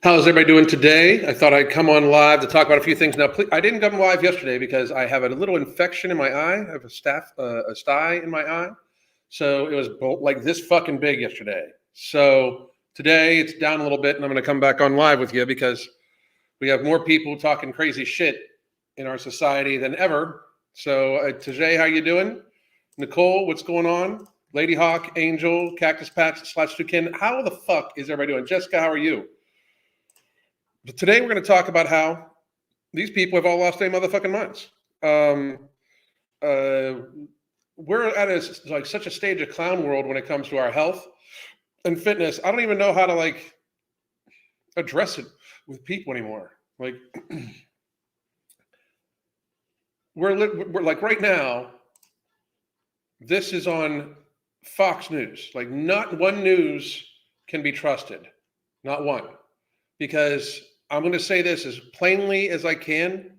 How's everybody doing today? I thought I'd come on live to talk about a few things. Now, I didn't come live yesterday because I have a little infection in my eye. I have a sty in my eye. So it was like this fucking big yesterday. So today it's down a little bit, and I'm going to come back on live with you because we have more people talking crazy shit in our society than ever. So Tajay, how you doing? Nicole, what's going on? Lady Hawk, Angel, Cactus Patch / Toucan. How the fuck is everybody doing? Jessica, how are you? But today we're going to talk about how these people have all lost their motherfucking minds. We're at such a stage of clown world when it comes to our health and fitness. I don't even know how to address it with people anymore. We're like right now. This is on Fox News. Like not one news can be trusted, not one, because I'm going to say this as plainly as I can.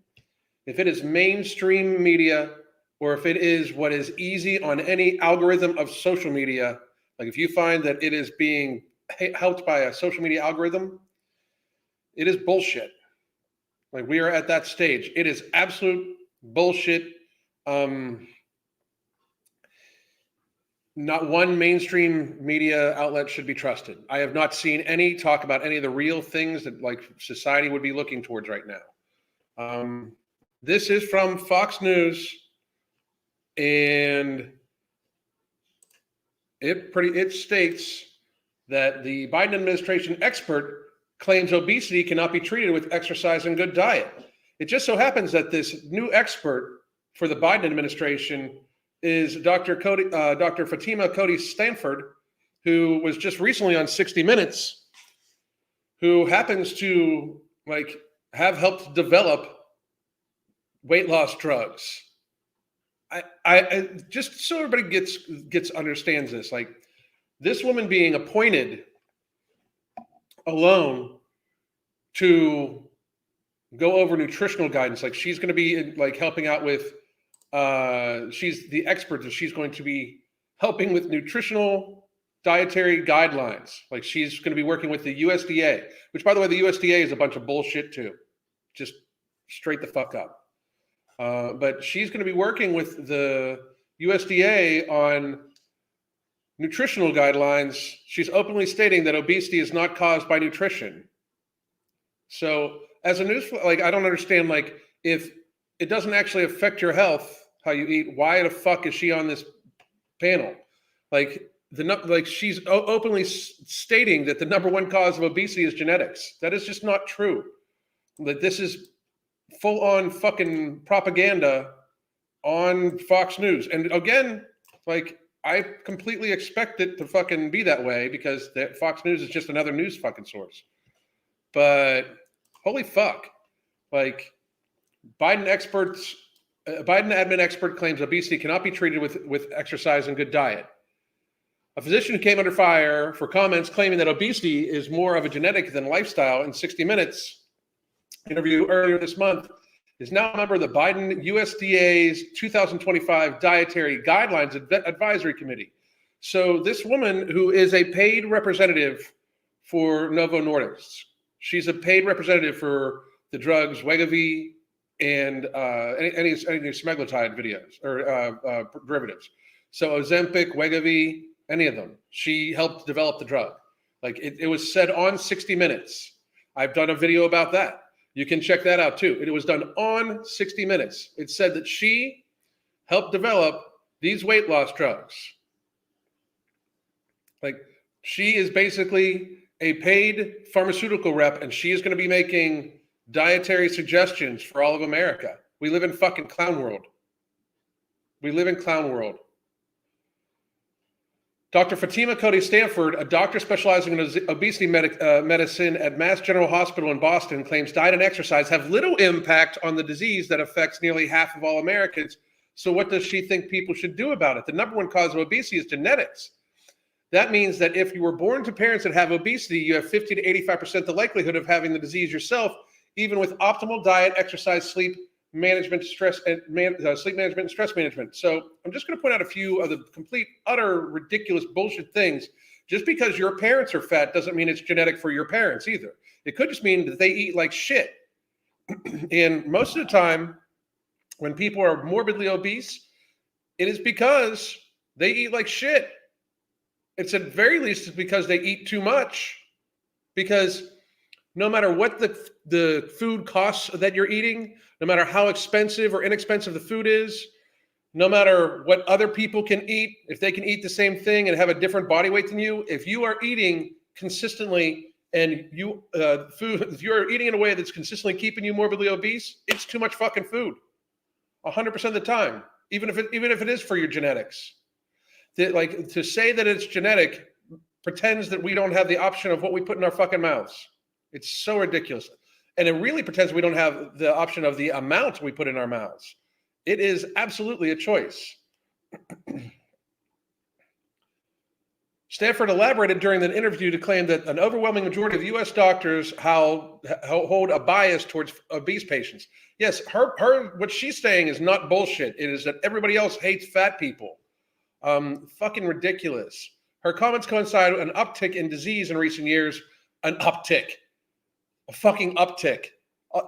If it is mainstream media or if it is what is easy on any algorithm of social media, like if you find that it is being helped by a social media algorithm, it is bullshit. Like we are at that stage. It is absolute bullshit. Not one mainstream media outlet should be trusted. I have not seen any talk about any of the real things that society would be looking towards right now. This is from Fox News, and it states that the Biden administration expert claims obesity cannot be treated with exercise and good diet. It just so happens that this new expert for the Biden administration is Dr. Fatima Cody Stanford, who was just recently on 60 Minutes, who happens to have helped develop weight loss drugs. I just so everybody understands this. Like this woman being appointed alone to go over nutritional guidance, like she's going to be helping out with. She's the expert that she's going to be helping with nutritional dietary guidelines. Like she's going to be working with the USDA, which by the way, the USDA is a bunch of bullshit too. Just straight the fuck up. But she's going to be working with the USDA on nutritional guidelines. She's openly stating that obesity is not caused by nutrition. So as a news, I don't understand, if it doesn't actually affect your health, how you eat, why the fuck is she on this panel? She's openly stating that the number one cause of obesity is genetics. That is just not true. That this is full on fucking propaganda on Fox News. And again, I completely expect it to fucking be that way because Fox News is just another news fucking source. But holy fuck, Biden admin expert claims obesity cannot be treated with exercise and good diet. A physician who came under fire for comments claiming that obesity is more of a genetic than lifestyle in 60 Minutes interview earlier this month is now a member of the Biden USDA's 2025 Dietary Guidelines Advisory Committee. So this woman who is a paid representative for Novo Nordisk, she's a paid representative for the drugs Wegovy and any semaglutide videos or derivatives. So Ozempic, Wegovy, any of them. She helped develop the drug. It was said on 60 Minutes. I've done a video about that. You can check that out too. It was done on 60 Minutes. It said that she helped develop these weight loss drugs. She is basically a paid pharmaceutical rep, and she is going to be making dietary suggestions for all of America. We live in fucking clown world. We live in clown world. Dr. Fatima Cody Stanford, a doctor specializing in obesity medicine at Mass General Hospital in Boston, claims diet and exercise have little impact on the disease that affects nearly half of all Americans. So what does she think people should do about it? The number one cause of obesity is genetics. That means that if you were born to parents that have obesity, you have 50 to 85% the likelihood of having the disease yourself, even with optimal diet, exercise, sleep management, sleep management, and stress management. So I'm just going to point out a few of the complete, utter, ridiculous bullshit things Just because your parents are fat doesn't mean it's genetic for your parents either. It could just mean that they eat like shit. And most of the time, when people are morbidly obese, it is because they eat like shit. It's at very least it's because they eat too much. Because no matter what the food costs that you're eating, no matter how expensive or inexpensive the food is, no matter what other people can eat, if they can eat the same thing and have a different body weight than you, if you are eating consistently and if you are eating in a way that's consistently keeping you morbidly obese, it's too much fucking food, 100% of the time, even if it is for your genetics. Like, to say that it's genetic pretends that we don't have the option of what we put in our fucking mouths. It's so ridiculous. And it really pretends we don't have the option of the amount we put in our mouths. It is absolutely a choice. Stanford elaborated during the interview to claim that an overwhelming majority of U.S. doctors hold a bias towards obese patients. Yes, what she's saying is not bullshit. It is that everybody else hates fat people. Fucking ridiculous. Her comments coincide with an uptick in disease in recent years. An uptick. A fucking uptick.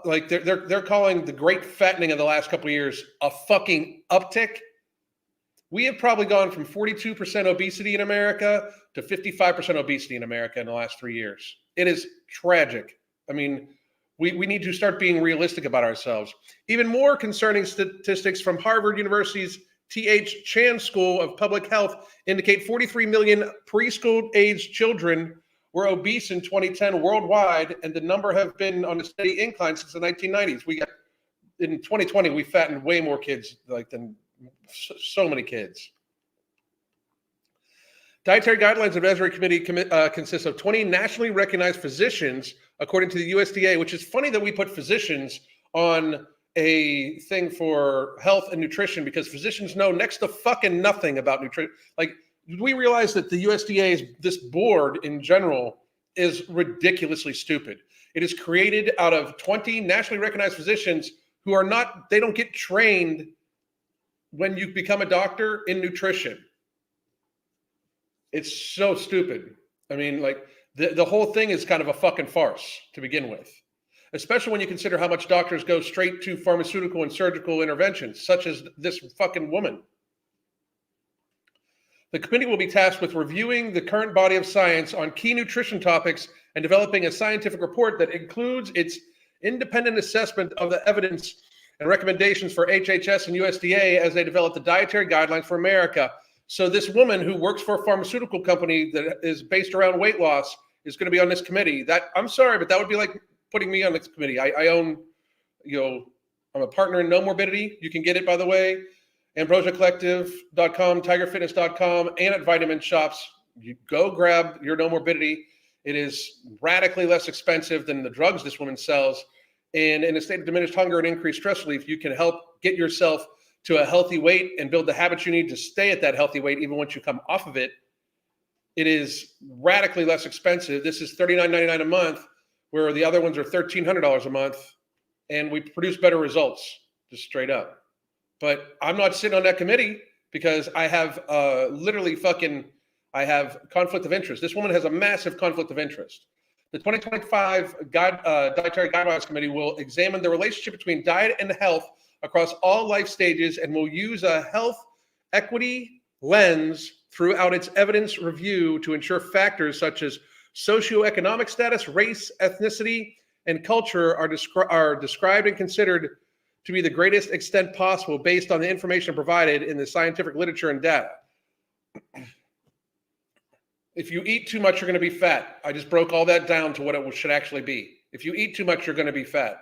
Like they're calling the great fattening of the last couple of years a fucking uptick. We have probably gone from 42% obesity in America to 55% obesity in America in the last 3 years. It is tragic. I mean, we need to start being realistic about ourselves. Even more concerning statistics from Harvard University's T.H. Chan School of Public Health indicate 43 million preschool-aged children were obese in 2010 worldwide, and the number have been on a steady incline since the 1990s. In 2020, we fattened way more kids than so many kids. Dietary Guidelines Advisory Committee consists of 20 nationally recognized physicians, according to the USDA, which is funny that we put physicians on a thing for health and nutrition, because physicians know next to fucking nothing about nutrition. Like, we realize that the USDA's, this board in general, is ridiculously stupid. It is created out of 20 nationally recognized physicians who they don't get trained when you become a doctor in nutrition. It's so stupid. I mean, like, the whole thing is kind of a fucking farce to begin with, especially when you consider how much doctors go straight to pharmaceutical and surgical interventions, such as this fucking woman. The committee will be tasked with reviewing the current body of science on key nutrition topics and developing a scientific report that includes its independent assessment of the evidence and recommendations for HHS and USDA as they develop the dietary guidelines for America. So this woman who works for a pharmaceutical company that is based around weight loss is going to be on this committee. I'm sorry, but that would be like putting me on this committee. I own, I'm a partner in No Morbidity. You can get it, by the way, AmbrosiaCollective.com, TigerFitness.com, and at Vitamin Shops. You go grab your No Morbidity. It is radically less expensive than the drugs this woman sells. And in a state of diminished hunger and increased stress relief, you can help get yourself to a healthy weight and build the habits you need to stay at that healthy weight even once you come off of it. It is radically less expensive. This is $39.99 a month, where the other ones are $1,300 a month, and we produce better results, just straight up. But I'm not sitting on that committee because I have I have conflict of interest. This woman has a massive conflict of interest. The 2025 Dietary Guidelines Committee will examine the relationship between diet and health across all life stages and will use a health equity lens throughout its evidence review to ensure factors such as socioeconomic status, race, ethnicity, and culture are described and considered to be the greatest extent possible based on the information provided in the scientific literature and data. If you eat too much, you're going to be fat. I just broke all that down to what it should actually be. If you eat too much, you're going to be fat.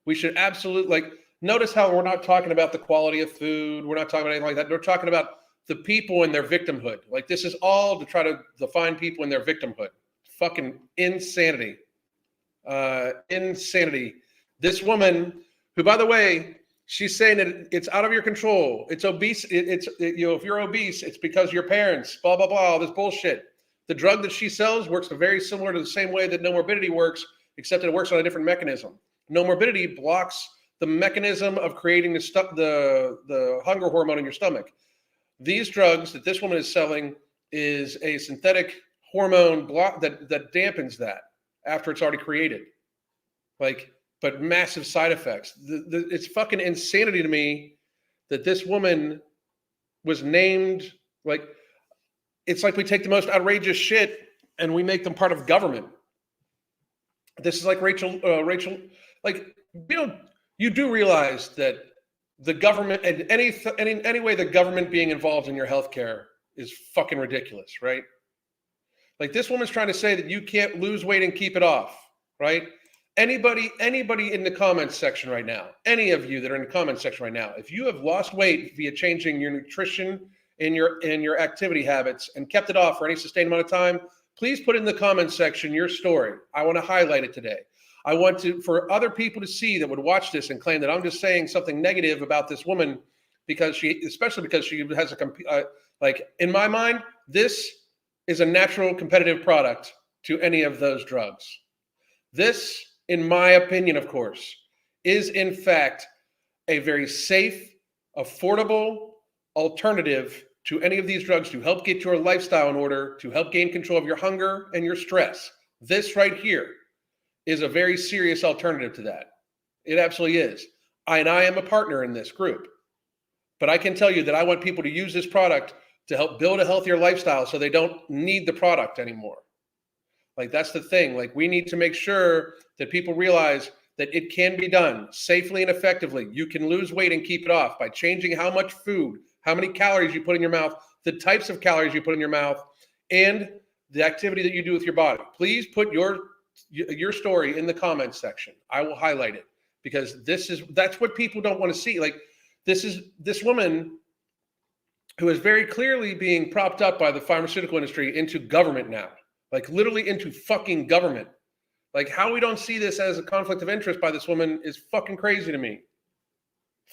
We should absolutely, notice how we're not talking about the quality of food. We're not talking about anything like that. We're talking about the people and their victimhood. This is all to try to define people and their victimhood. Fucking insanity. Insanity. This woman, who, by the way, she's saying that it's out of your control. It's obese. If you're obese, it's because of your parents, blah, blah, blah, all this bullshit. The drug that she sells works very similar to the same way that No Morbidity works, except that it works on a different mechanism. No Morbidity blocks the mechanism of creating the hunger hormone in your stomach. These drugs that this woman is selling is a synthetic hormone block that dampens that after it's already created. Like, but massive side effects. It's fucking insanity to me that this woman was named, like, it's like we take the most outrageous shit and we make them part of government. This is like Rachel, like, you do realize that the government and any way the government being involved in your healthcare is fucking ridiculous, right? Like, this woman's trying to say that you can't lose weight and keep it off, right? Anybody in the comments section right now, any of you that are in the comments section right now, if you have lost weight via changing your nutrition and your activity habits and kept it off for any sustained amount of time, please put in the comments section your story. I want to highlight it today. I want for other people to see that would watch this and claim that I'm just saying something negative about this woman especially because she has like, in my mind, this is a natural competitive product to any of those drugs. This, in my opinion, of course, is in fact a very safe, affordable alternative to any of these drugs to help get your lifestyle in order, to help gain control of your hunger and your stress. This right here is a very serious alternative to that. It absolutely is. I am a partner in this group. But I can tell you that I want people to use this product to help build a healthier lifestyle so they don't need the product anymore. Like, that's the thing. Like, we need to make sure that people realize that it can be done safely and effectively. You can lose weight and keep it off by changing how much food, how many calories you put in your mouth, the types of calories you put in your mouth, and the activity that you do with your body. Please put your story in the comments section. I will highlight it, because that's what people don't want to see. Like, this woman who is very clearly being propped up by the pharmaceutical industry into government now, like literally into fucking government. Like, how we don't see this as a conflict of interest by this woman is fucking crazy to me.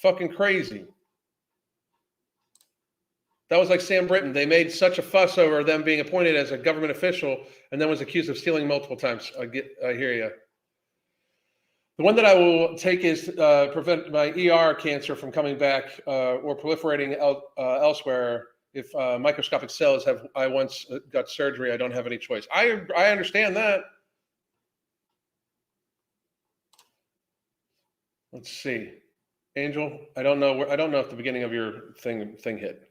Fucking crazy. That was like Sam Brinton. They made such a fuss over them being appointed as a government official and then was accused of stealing multiple times. I hear you. The one that I will take is prevent my ER cancer from coming back or proliferating elsewhere. If microscopic cells I once got surgery, I don't have any choice. I understand that. Let's see. Angel, I don't know if the beginning of your thing hit.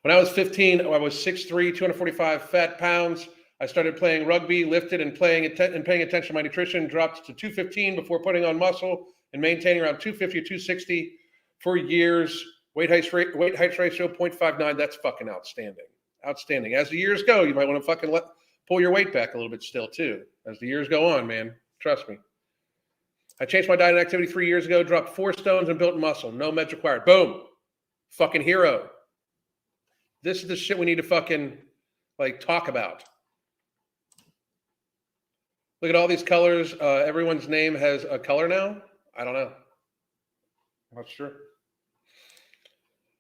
When I was 15, I was 6'3", 245 fat pounds. I started playing rugby, lifted and paying attention to my nutrition, dropped to 215 before putting on muscle and maintaining around 250 or 260 for years. Weight height ratio 0.59. That's fucking outstanding. Outstanding. As the years go, you might want to fucking pull your weight back a little bit still too. As the years go on, man. Trust me. I changed my diet and activity 3 years ago, dropped 4 stones and built muscle. No meds required. Boom. Fucking hero. This is the shit we need to fucking talk about. Look at all these colors. Everyone's name has a color now. I don't know. I'm not sure.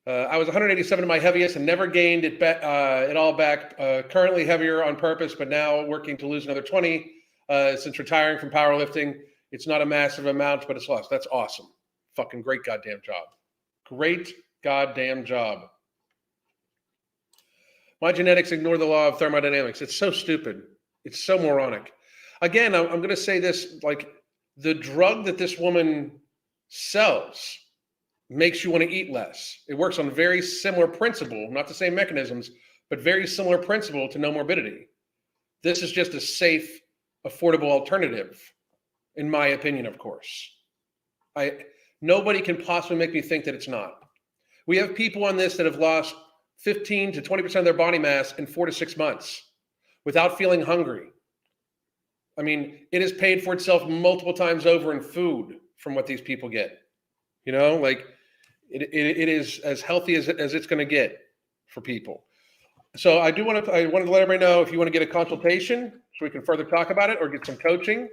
I was 187 at my heaviest and never gained it all back. Currently heavier on purpose, but now working to lose another 20 since retiring from powerlifting. It's not a massive amount, but it's lost. That's awesome. Fucking great goddamn job. Great goddamn job. My genetics ignore the law of thermodynamics. It's so stupid. It's so moronic. Again, I'm going to say this, like, the drug that this woman sells makes you want to eat less. It works on very similar principle, not the same mechanisms, but very similar principle to no morbidity. This is just a safe, affordable alternative, in my opinion, of course. Nobody can possibly make me think that it's not. We have people on this that have lost 15 to 20% of their body mass in 4 to 6 months without feeling hungry. I mean, it has paid for itself multiple times over in food from what these people get. You know, like it is as healthy as it's going to get for people. So I wanted to let everybody know, if you want to get a consultation so we can further talk about it or get some coaching,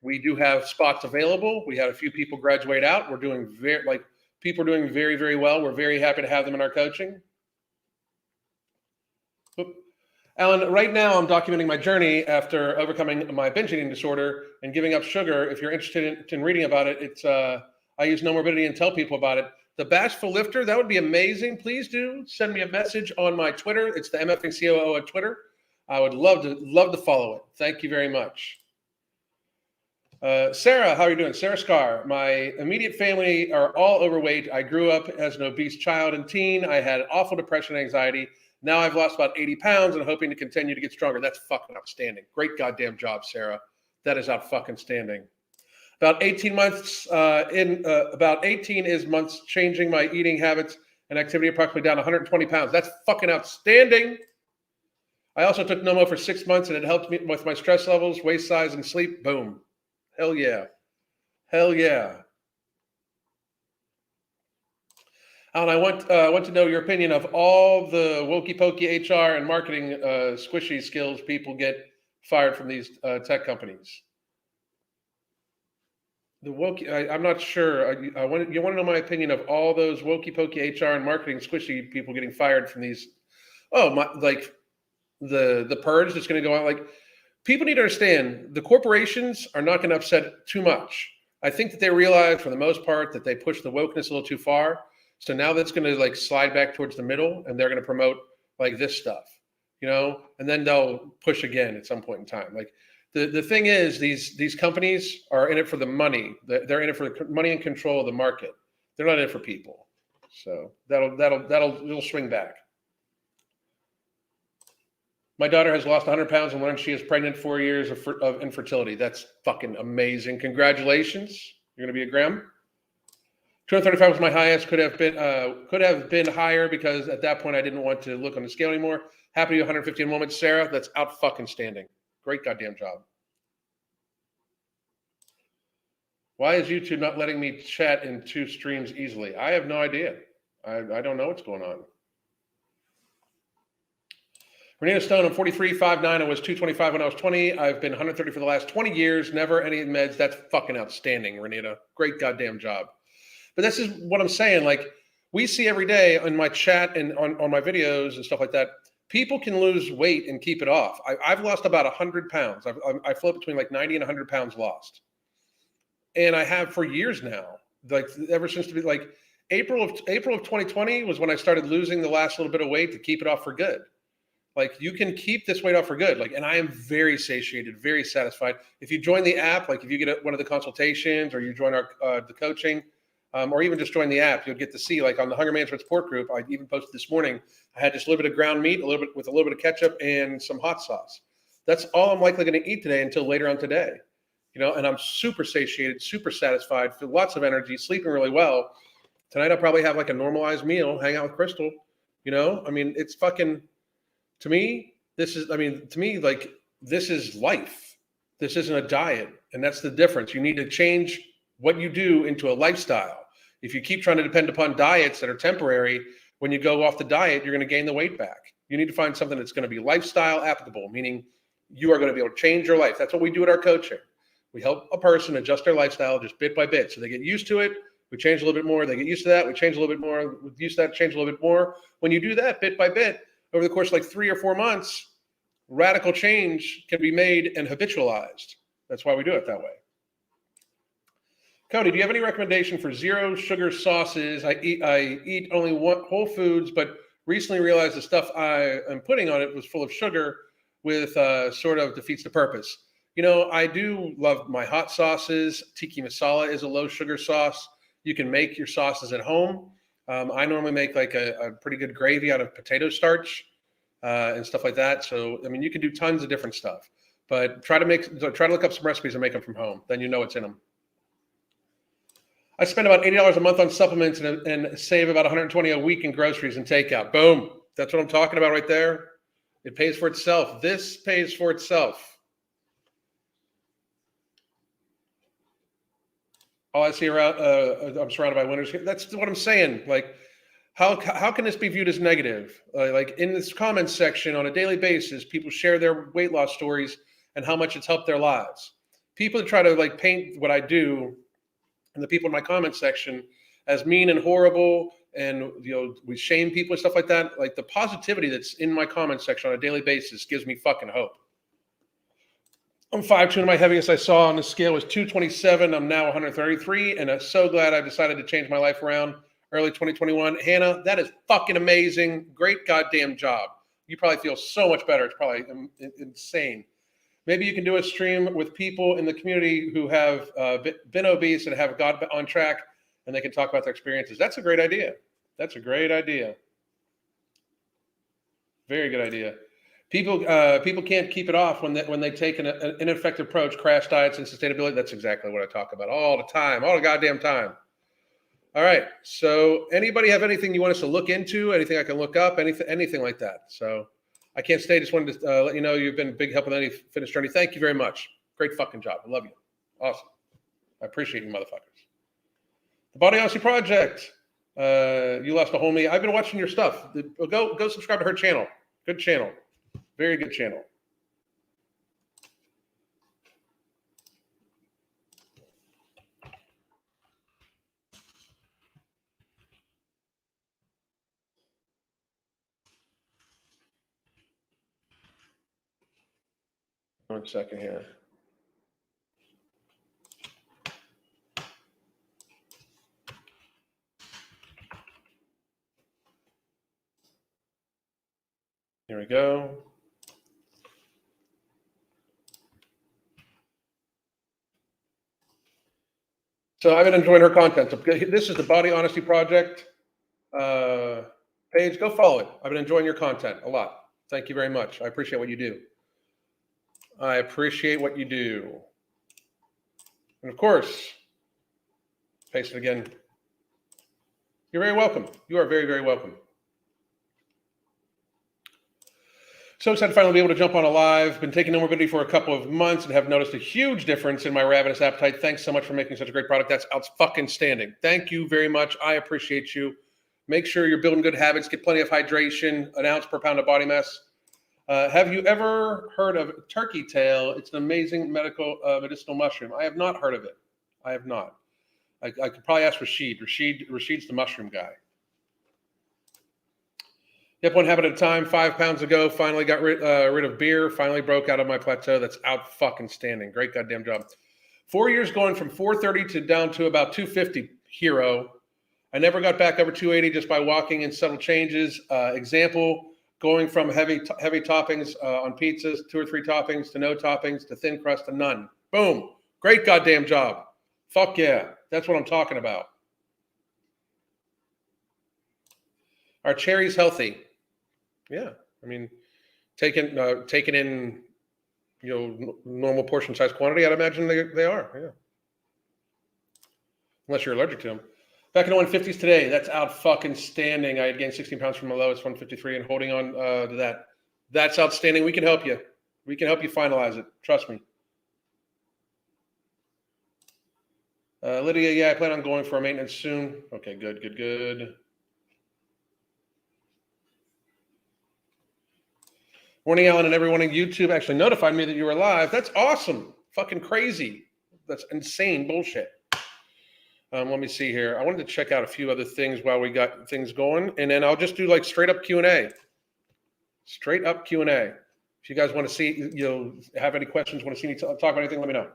we do have spots available. We had a few people graduate out. We're doing people are doing very, very well. We're very happy to have them in our coaching. Alan, right now I'm documenting my journey after overcoming my binge eating disorder and giving up sugar. If you're interested in reading about it, I use No Morbidity and tell people about it. The Bashful Lifter, that would be amazing. Please do send me a message on my Twitter. It's the MFing COO on Twitter. I would love to follow it. Thank you very much. Sarah, how are you doing? Sarah Scar. My immediate family are all overweight. I grew up as an obese child and teen. I had awful depression and anxiety. Now I've lost about 80 pounds and hoping to continue to get stronger. That's fucking outstanding. Great goddamn job, Sarah. That is out fucking standing. About 18 months about 18 is months changing my eating habits and activity, approximately down 120 pounds. That's fucking outstanding. I also took Nomo for 6 months and it helped me with my stress levels, waist size, and sleep. Boom. Hell yeah. Hell yeah. Alan, I want to know your opinion of all the wokey pokey HR and marketing squishy skills people get fired from these tech companies. The wokey, I'm not sure. You want to know my opinion of all those wokey pokey HR and marketing squishy people getting fired from these? Oh, like the purge that's going to go on. Like, people need to understand the corporations are not going to upset too much. I think that they realize for the most part that they push the wokeness a little too far. So now that's going to like slide back towards the middle and they're going to promote like this stuff, and then they'll push again at some point in time. Like the thing is these companies are in it for the money. They're in it for the money and control of the market. They're not in it for people. So it'll swing back. My daughter has lost 100 pounds and learned she is pregnant 4 years of infertility. That's fucking amazing. Congratulations. You're going to be a gram. 235 was my highest. Could have been higher because at that point I didn't want to look on the scale anymore. Happy to 150 moments, Sarah. That's out fucking standing. Great goddamn job. Why is YouTube not letting me chat in 2 streams easily? I have no idea. I don't know what's going on. Renita Stone, I'm 43, 5'9". I was 225 when I was 20. I've been 130 for the last 20 years. Never any meds. That's fucking outstanding, Renita. Great goddamn job. But this is what I'm saying. Like, we see every day in my chat and on my videos and stuff like that, people can lose weight and keep it off. I've lost about 100 pounds. I float between like 90 and 100 pounds lost. And I have for years now, like ever since like April of 2020 was when I started losing the last little bit of weight to keep it off for good. Like, you can keep this weight off for good. Like, and I am very satiated, very satisfied. If you join the app, like if you get one of the consultations or you join the coaching, or even just join the app, you'll get to see, like on the Hunger Management Support Group, I even posted this morning, I had just a little bit of ground meat, with a little bit of ketchup and some hot sauce. That's all I'm likely going to eat today until later on today. And I'm super satiated, super satisfied, feel lots of energy, sleeping really well. Tonight I'll probably have like a normalized meal, hang out with Crystal. I mean, it's fucking, to me, this is life. This isn't a diet. And that's the difference. You need to change what you do into a lifestyle. If you keep trying to depend upon diets that are temporary, when you go off the diet, you're going to gain the weight back. You need to find something that's going to be lifestyle applicable, meaning you are going to be able to change your life. That's what we do at our coaching. We help a person adjust their lifestyle just bit by bit. So they get used to it. We change a little bit more. They get used to that. We change a little bit more. We use that, change a little bit more. When you do that bit by bit, over the course of like 3 or 4 months, radical change can be made and habitualized. That's why we do it that way. Cody, do you have any recommendation for zero sugar sauces? I eat only Whole Foods, but recently realized the stuff I am putting on it was full of sugar, with sort of defeats the purpose. I do love my hot sauces. Tiki masala is a low sugar sauce. You can make your sauces at home. I normally make like a pretty good gravy out of potato starch and stuff like that. So, I mean, you can do tons of different stuff, but try to look up some recipes and make them from home. Then you know what's in them. I spend about $80 a month on supplements and save about $120 a week in groceries and takeout. Boom. That's what I'm talking about right there. It pays for itself. This pays for itself. All I see around, I'm surrounded by winners. That's what I'm saying. Like, how can this be viewed as negative? Like in this comments section on a daily basis, people share their weight loss stories and how much it's helped their lives. People try to like paint what I do and the people in my comments section as mean and horrible, and we shame people and stuff like that. Like, the positivity that's in my comments section on a daily basis gives me fucking hope. I'm 5'2", and my heaviest I saw on the scale was 227. I'm now 133, and I'm so glad I decided to change my life around early 2021. Hannah, that is fucking amazing. Great goddamn job. You probably feel so much better. It's probably insane. Maybe you can do a stream with people in the community who have been obese and have got on track, and they can talk about their experiences. That's a great idea. That's a great idea. Very good idea. People can't keep it off when they take an ineffective approach, crash diets and sustainability. That's exactly what I talk about all the time, all the goddamn time. All right. So anybody have anything you want us to look into? Anything I can look up? Anything like that? So I can't stay. Just wanted to let you know you've been a big help with any fitness journey. Thank you very much. Great fucking job. I love you. Awesome. I appreciate you, motherfuckers. The Body Honesty Project. You lost a homie. I've been watching your stuff. Go subscribe to her channel. Good channel. Very good channel. One second here. Here we go. So I've been enjoying her content. So this is the Body Honesty Project page. Go follow it. I've been enjoying your content a lot. Thank you very much. I appreciate what you do. I appreciate what you do. And of course, paste it again. You're very welcome. You are very, very welcome. So excited to finally be able to jump on a live. Been taking no morbidity for a couple of months and have noticed a huge difference in my ravenous appetite. Thanks so much for making such a great product. That's out-fucking-standing. Thank you very much. I appreciate you. Make sure you're building good habits. Get plenty of hydration, an ounce per pound of body mass. Have you ever heard of turkey tail? It's an amazing medicinal mushroom. I have not heard of it. I have not. I could probably ask Rashid. Rashid's the mushroom guy. Yep, one habit at a time. 5 pounds ago, finally got rid of beer. Finally broke out of my plateau. That's out fucking standing. Great goddamn job. 4 years going from 430 to down to about 250. Hero. I never got back over 280 just by walking in subtle changes. Example, going from heavy toppings on pizzas, 2 or 3 toppings, to no toppings, to thin crust, to none. Boom. Great goddamn job. Fuck yeah. That's what I'm talking about. Are cherries healthy? Yeah. I mean, taken in, normal portion size quantity, I'd imagine they are. Yeah. Unless you're allergic to them. Back in the 150s today. That's out fucking standing. I had gained 16 pounds from my low. It's 153 and holding on to that. That's outstanding. We can help you. We can help you finalize it. Trust me. Lydia, yeah, I plan on going for a maintenance soon. Okay, good. Morning, Alan, and everyone on YouTube actually notified me that you were live. That's awesome. Fucking crazy. That's insane bullshit. Let me see here. I wanted to check out a few other things while we got things going, and then I'll just do like straight up Q&A. Straight up Q&A. If you guys want to see, have any questions, want to see me talk about anything, let me know.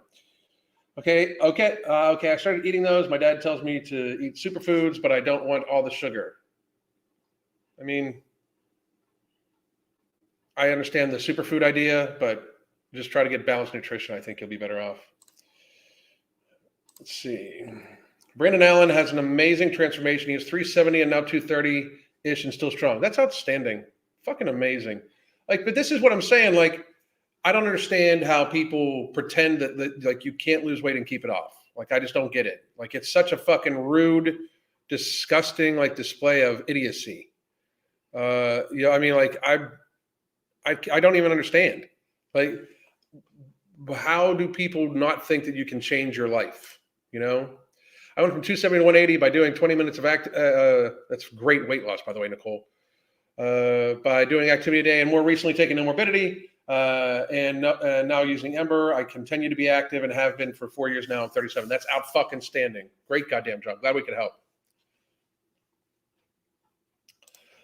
Okay. I started eating those. My dad tells me to eat superfoods, but I don't want all the sugar. I mean, I understand the superfood idea, but just try to get balanced nutrition. I think you'll be better off. Let's see. Brandon Allen has an amazing transformation. He was 370 and now 230-ish and still strong. That's outstanding. Fucking amazing. But this is what I'm saying. I don't understand how people pretend that you can't lose weight and keep it off. I just don't get it. It's such a fucking rude, disgusting, display of idiocy. I don't even understand. How do people not think that you can change your life? I went from 270 to 180 by doing 20 minutes of that's great weight loss, by the way, Nicole. By doing activity a day, and more recently taking no morbidity, and now using Ember. I continue to be active and have been for 4 years now. I'm 37. That's out fucking standing. Great goddamn job. Glad we could help.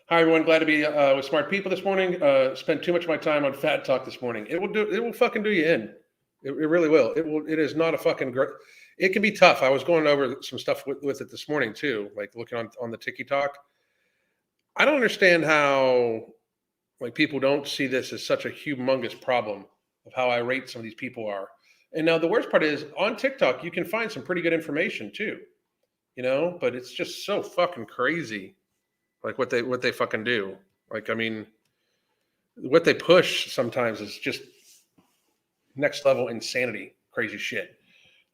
Hi, everyone. Glad to be with smart people this morning. Spent too much of my time on fat talk this morning. It will fucking do you in. It really will. It is not a fucking great. It can be tough. I was going over some stuff with it this morning too, looking on the TikTok. I don't understand how like people don't see this as such a humongous problem of how irate some of these people are. And now the worst part is on TikTok, you can find some pretty good information too, but it's just so fucking crazy. Like what they fucking do. Like, I mean, what they push sometimes is just next level insanity, crazy shit.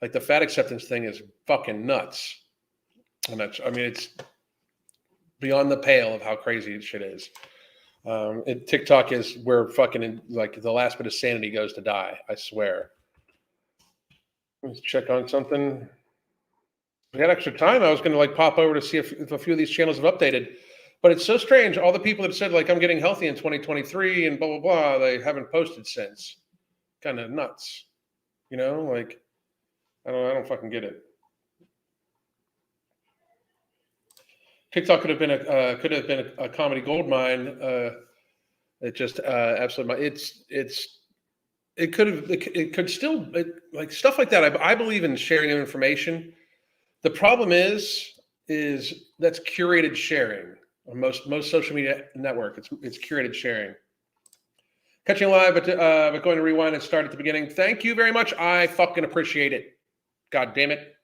Like the fat acceptance thing is fucking nuts. And it's beyond the pale of how crazy shit is. TikTok is where fucking like the last bit of sanity goes to die. I swear. Let's check on something. If we had extra time, I was going to like pop over to see if a few of these channels have updated. But it's so strange. All the people that said like I'm getting healthy in 2023 and blah blah blah, they haven't posted since. Kind of nuts, Like I don't fucking get it. TikTok could have been a comedy gold mine. It just absolutely. It could still like stuff like that. I believe in sharing of information. The problem is that's curated sharing. On most social media network, it's curated sharing. Catching live, but going to rewind and start at the beginning. Thank you very much. I fucking appreciate it. God damn it,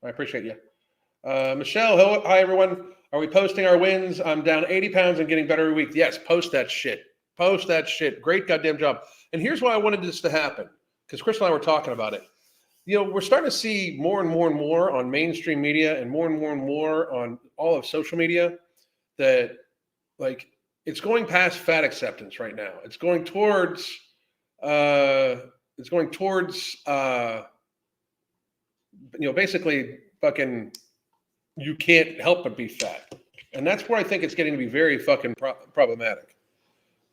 I appreciate you. Michelle, hello, hi everyone. Are we posting our wins? I'm down 80 pounds and getting better every week. Yes, post that shit. Post that shit. Great goddamn job. And here's why I wanted this to happen, because Chris and I were talking about it. We're starting to see more and more and more on mainstream media and more on all of social media that, like, it's going past fat acceptance right now. It's going towards basically fucking you can't help but be fat. And that's where I think it's getting to be very fucking problematic.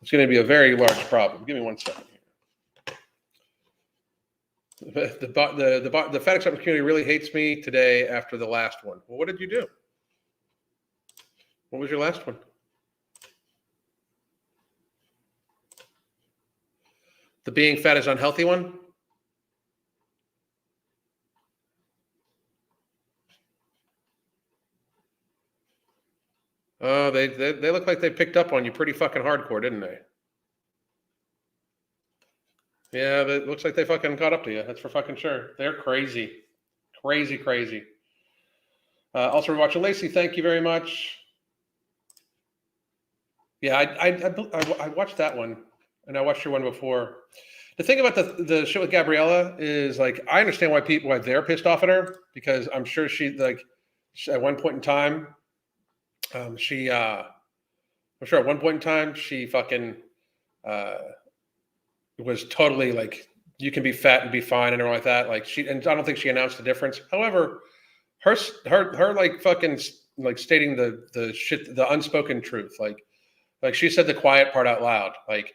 It's going to be a very large problem. Give me 1 second here. The fat acceptance community really hates me today after the last one. Well, what did you do? What was your last one? The being fat is unhealthy one? Oh, they look like they picked up on you pretty fucking hardcore, didn't they? Yeah, it looks like they fucking caught up to you. That's for fucking sure. They're crazy. Crazy. Also, we're watching Lacey. Thank you very much. Yeah, I watched that one, and I watched your one before. The thing about the show with Gabriella is, like, I understand why they're pissed off at her, because I'm sure at one point in time, she fucking was totally like, you can be fat and be fine and everything like that. Like, and I don't think she announced the difference. However, her like fucking like stating the shit, the unspoken truth. Like she said the quiet part out loud. Like,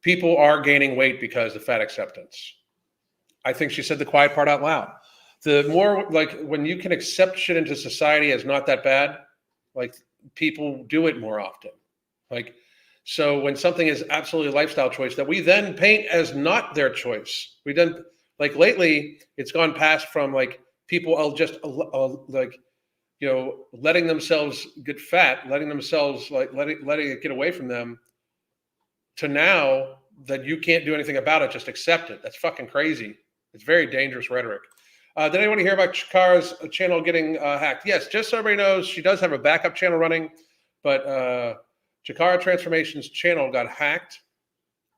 people are gaining weight because of fat acceptance. I think she said the quiet part out loud. The more, like, when you can accept shit into society as not that bad, like, people do it more often. Like, so when something is absolutely a lifestyle choice that we then paint as not their choice, we then, like, lately it's gone past from like people just like, letting themselves get fat, letting themselves letting it get away from them, to now that you can't do anything about it, just accept it. That's fucking crazy. It's very dangerous rhetoric. Did anyone hear about Chikara's channel getting hacked? Yes, just so everybody knows, she does have a backup channel running, but Chikara Transformations channel got hacked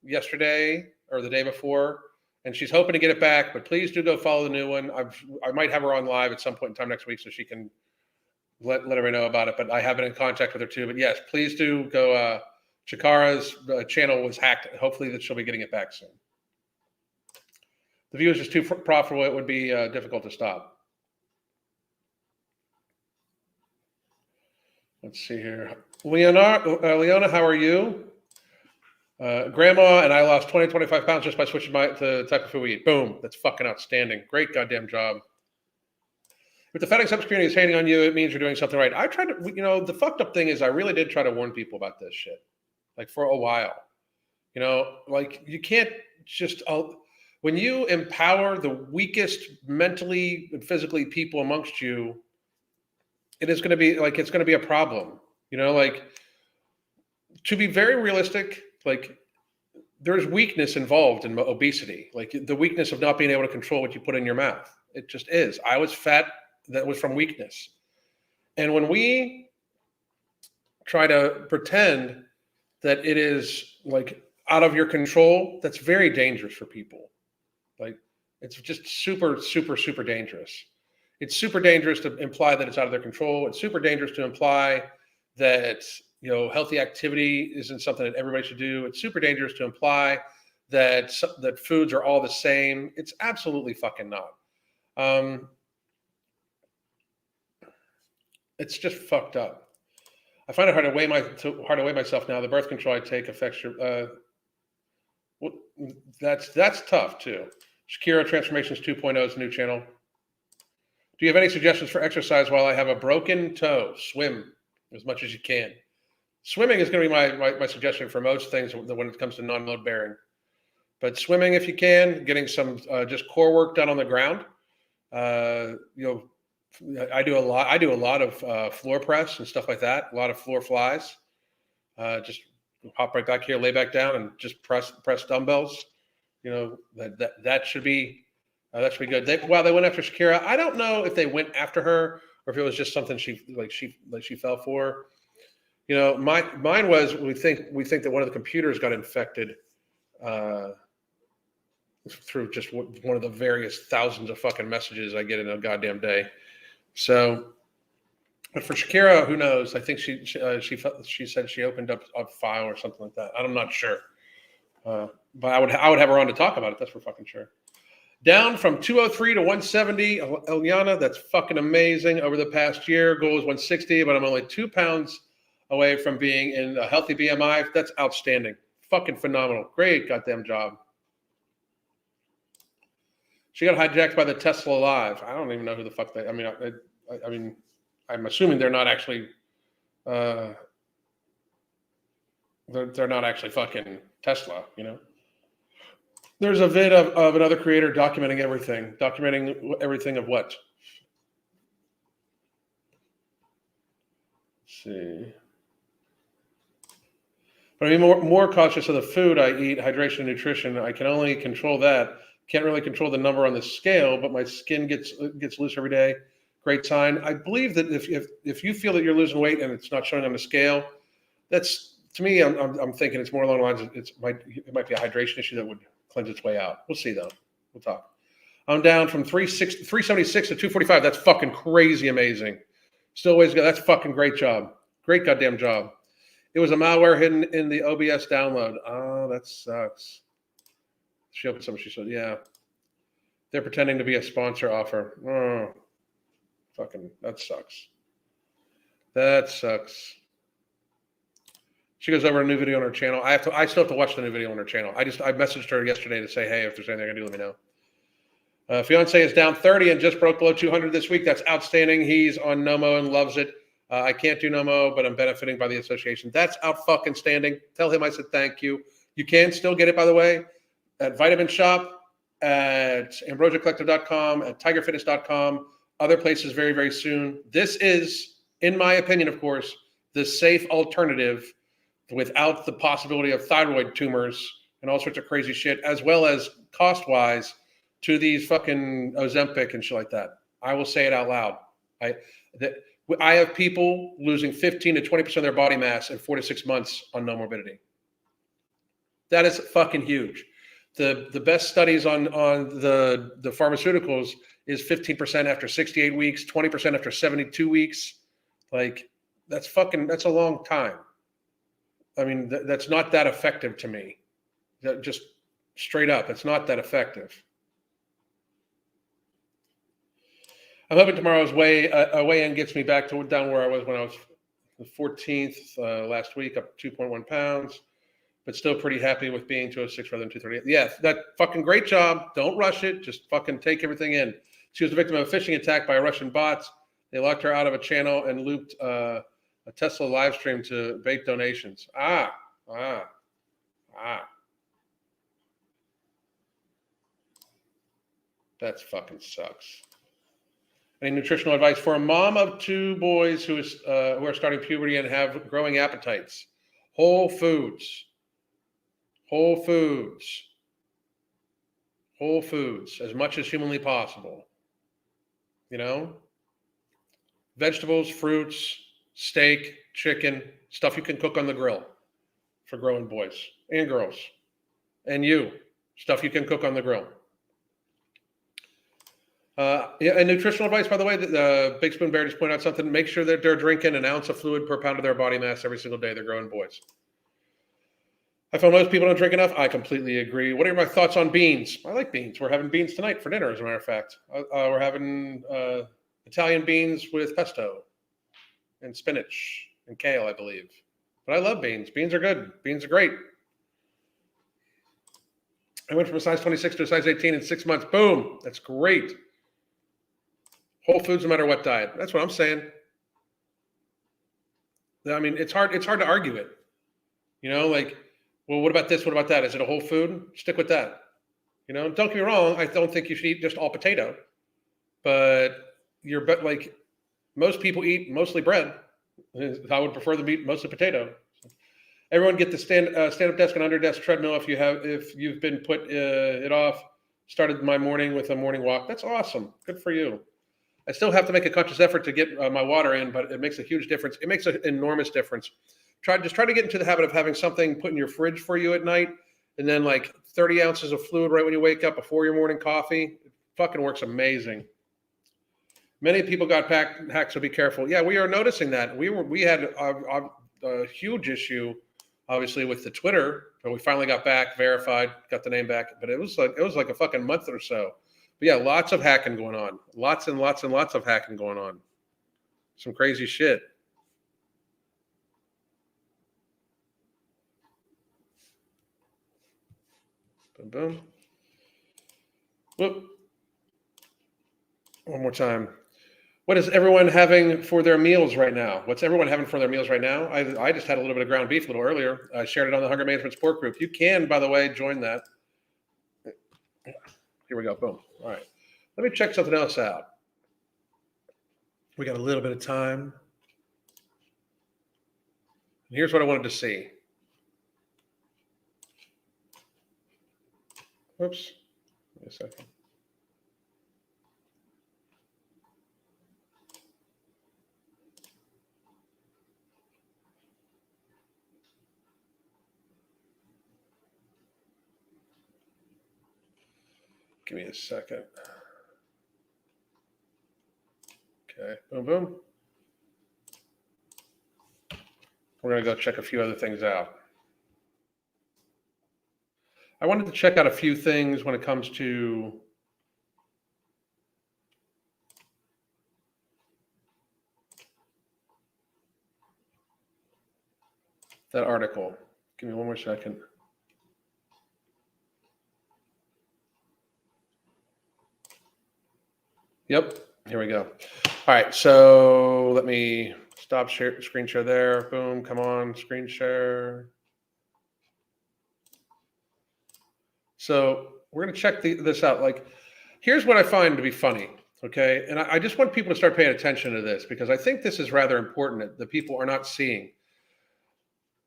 yesterday or the day before, and she's hoping to get it back, but please do go follow the new one. I might have her on live at some point in time next week so she can let everybody know about it, but I have been in contact with her too. But yes, please do go. Chikara's channel was hacked. Hopefully that she'll be getting it back soon. The view is just too profitable. It would be difficult to stop. Let's see here. Leona, how are you? Grandma and I lost 20, 25 pounds just by switching the type of food we eat. Boom. That's fucking outstanding. Great goddamn job. If the fat acceptance community is hating on you, it means you're doing something right. I tried to, the fucked up thing is I really did try to warn people about this shit, like, for a while. Like, you can't just, when you empower the weakest mentally and physically people amongst you, it is going to be like, it's going to be a problem. Like, to be very realistic, like there's weakness involved in obesity, like the weakness of not being able to control what you put in your mouth. It just is. I was fat. That was from weakness. And when we try to pretend that it is like out of your control, that's very dangerous for people. Like it's just super, super, super dangerous. It's super dangerous to imply that it's out of their control. It's super dangerous to imply that healthy activity isn't something that everybody should do. It's super dangerous to imply that foods are all the same. It's absolutely fucking not. It's just fucked up. I find it hard to weigh myself now. The birth control I take affects your. That's tough too. Shakira Transformations 2.0 is a new channel. Do you have any suggestions for exercise while I have a broken toe? Swim as much as you can. Swimming is going to be my suggestion for most things when it comes to non-load bearing. But swimming, if you can, getting some just core work done on the ground. I do a lot of floor press and stuff like that. A lot of floor flies. Just hop right back here, lay back down, and just press dumbbells. That should be good. They went after Shakira. I don't know if they went after her or if it was just something she fell for. Mine was we think that one of the computers got infected through just one of the various thousands of fucking messages I get in a goddamn day. So, but for Shakira, who knows? I think she said she opened up a file or something like that. I'm not sure, but I would have her on to talk about it. That's for fucking sure. Down from 203 to 170, Eliana. That's fucking amazing. Over the past year, goal is 160, but I'm only 2 pounds away from being in a healthy BMI. That's outstanding. Fucking phenomenal. Great goddamn job. She got hijacked by the Tesla Live. I don't even know who the fuck they. I mean, I'm assuming they're not actually. They're not actually fucking Tesla. There's a vid of another creator documenting everything. Documenting everything of what? Let's see. But I'm more cautious of the food I eat, hydration and nutrition. I can only control that. Can't really control the number on the scale, but my skin gets loose every day. Great sign. I believe that if you feel that you're losing weight and it's not showing on the scale, that's, to me, I'm thinking it's more along the lines of it might be a hydration issue that would cleanse its way out. We'll see though. We'll talk. I'm down from 376 to 245. That's fucking crazy amazing. Still ways to go. That's fucking great job. Great goddamn job. It was a malware hidden in the OBS download. Oh, that sucks. She opened something. She said, yeah. They're pretending to be a sponsor offer. Oh, fucking, that sucks. That sucks. She goes over a new video on her channel. I still have to watch the new video on her channel. I messaged her yesterday to say, hey, if there's anything I can do, let me know. Fiance is down 30 and just broke below 200 this week. That's outstanding. He's on Nomo and loves it. I can't do Nomo, but I'm benefiting by the association. That's out fucking standing. Tell him I said thank you. You can still get it, by the way, at Vitamin Shop, at ambrosiacollective.com, at tigerfitness.com, other places very, very soon. This is, in my opinion, of course, the safe alternative without the possibility of thyroid tumors and all sorts of crazy shit, as well as cost-wise to these fucking Ozempic and shit like that. I will say it out loud. I have people losing 15 to 20% of their body mass in 4 to 6 months on no morbidity. That is fucking huge. The best studies on the pharmaceuticals is 15% after 68 weeks, 20% after 72 weeks. Like that's a long time. I mean, that's not that effective to me. That just straight up, it's not that effective. I'm hoping tomorrow's weigh-in gets me back to down where I was when I was the 14th last week, up 2.1 pounds, but still pretty happy with being 206 rather than 238. Yeah, that fucking great job. Don't rush it. Just fucking take everything in. She was the victim of a phishing attack by a Russian bot. They locked her out of a channel and looped a Tesla live stream to bait donations. That fucking sucks. Any nutritional advice for a mom of 2 boys who are starting puberty and have growing appetites? Whole foods. Whole foods. Whole foods, as much as humanly possible. You know? Vegetables, fruits, steak, chicken, stuff you can cook on the grill for growing boys and girls. And you, stuff you can cook on the grill. Yeah, and nutritional advice, by the way, Big Spoon Bear just pointed out something. Make sure that they're drinking an ounce of fluid per pound of their body mass every single day. They're growing boys. I feel most people don't drink enough. I completely agree. What are my thoughts on beans? I like beans. We're having beans tonight for dinner, as a matter of fact. We're having Italian beans with pesto and spinach and kale, I believe. But I love beans. Beans are good. Beans are great. I went from a size 26 to a size 18 in 6 months. Boom. That's great. Whole foods, no matter what diet. That's what I'm saying. I mean, it's hard to argue it. You know, like, well, what about this? What about that? Is it a whole food? Stick with that. You know, don't get me wrong. I don't think you should eat just all potato, but like most people eat mostly bread. I would prefer them eat mostly potato. Everyone get the stand-up desk and under desk treadmill if you've been put it off. Started my morning with a morning walk. That's awesome. Good for you. I still have to make a conscious effort to get my water in, but it makes a huge difference. It makes an enormous difference. Try to get into the habit of having something put in your fridge for you at night, and then like 30 ounces of fluid right when you wake up before your morning coffee. It fucking works amazing. Many people got hacked, so be careful. Yeah, we are noticing that. We had a huge issue, obviously, with the Twitter, but we finally got back, verified, got the name back. But it was like a fucking month or so. But yeah, lots of hacking going on. Lots and lots and lots of hacking going on. Some crazy shit. Boom, boom. Whoop. One more time. What is everyone having for their meals right now? What's everyone having for their meals right now? I just had a little bit of ground beef a little earlier. I shared it on the Hunger Management Support Group. You can, by the way, join that. Here we go. Boom. All right. Let me check something else out. We got a little bit of time. Here's what I wanted to see. Whoops. Wait a second. Give me a second. Okay, boom, boom. We're going to go check a few other things out. I wanted to check out a few things when it comes to that article. Give me one more second. Yep, here we go. All right, so let me stop screen share there. Boom, come on, screen share. So we're going to check this out. Like, here's what I find to be funny, okay? And I just want people to start paying attention to this because I think this is rather important that people are not seeing.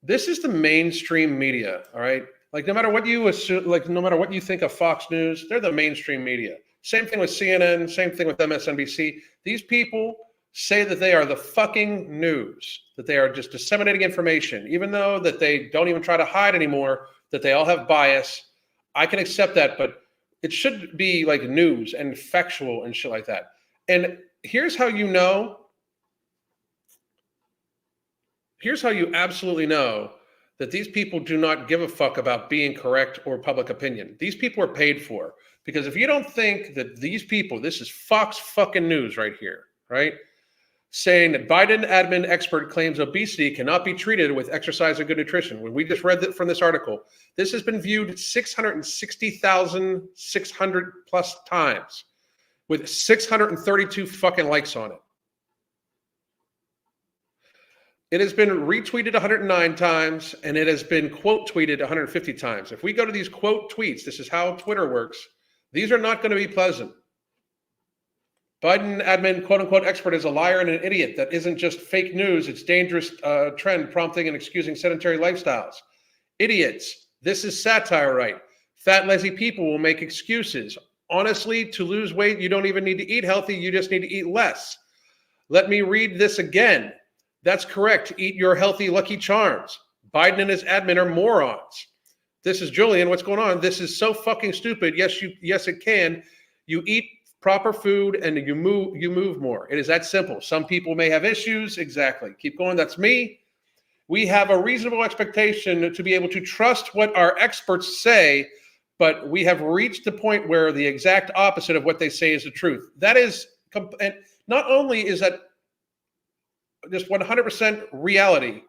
This is the mainstream media, all right? Like, no matter what you assume, like, no matter what you think of Fox News, they're the mainstream media. Same thing with CNN, same thing with MSNBC. These people say that they are the fucking news, that they are just disseminating information, even though that they don't even try to hide anymore, that they all have bias. I can accept that, but it should be like news and factual and shit like that. And here's how you know. Here's how you absolutely know that these people do not give a fuck about being correct or public opinion. These people are paid for. Because if you don't think that these people, this is Fox fucking News right here, right? Saying that Biden admin expert claims obesity cannot be treated with exercise and good nutrition. When we just read that from this article, this has been viewed 660,600 plus times with 632 fucking likes on it. It has been retweeted 109 times, and it has been quote tweeted 150 times. If we go to these quote tweets, this is how Twitter works. These are not going to be pleasant. Biden admin quote unquote expert is a liar and an idiot. That isn't just fake news. It's dangerous trend prompting and excusing sedentary lifestyles. Idiots. This is satire, right? Fat, lazy people will make excuses. Honestly, to lose weight, you don't even need to eat healthy. You just need to eat less. Let me read this again. That's correct. Eat your healthy Lucky Charms. Biden and his admin are morons. This is Julian. What's going on? This is so fucking stupid. Yes, it can. You eat proper food and you move more. It is that simple. Some people may have issues. Exactly. Keep going. That's me. We have a reasonable expectation to be able to trust what our experts say, but we have reached the point where the exact opposite of what they say is the truth. That is, and not only is that just 100% reality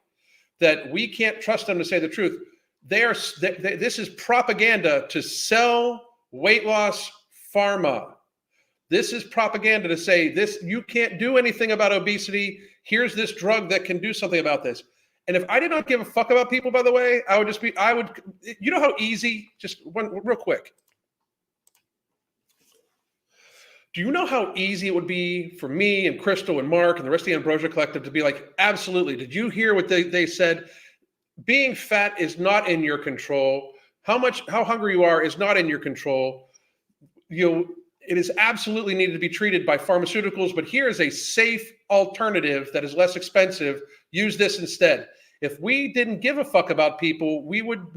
that we can't trust them to say the truth, this is propaganda to sell weight loss pharma. This is propaganda to say this, you can't do anything about obesity. Here's this drug that can do something about this. And if I did not give a fuck about people, by the way, you know how easy, just one real quick. Do you know how easy it would be for me and Crystal and Mark and the rest of the Ambrosia Collective to be like, absolutely. Did you hear what they said? Being fat is not in your control. How hungry you are is not in your control. It is absolutely needed to be treated by pharmaceuticals, but here is a safe alternative that is less expensive. Use this instead. If we didn't give a fuck about people, we would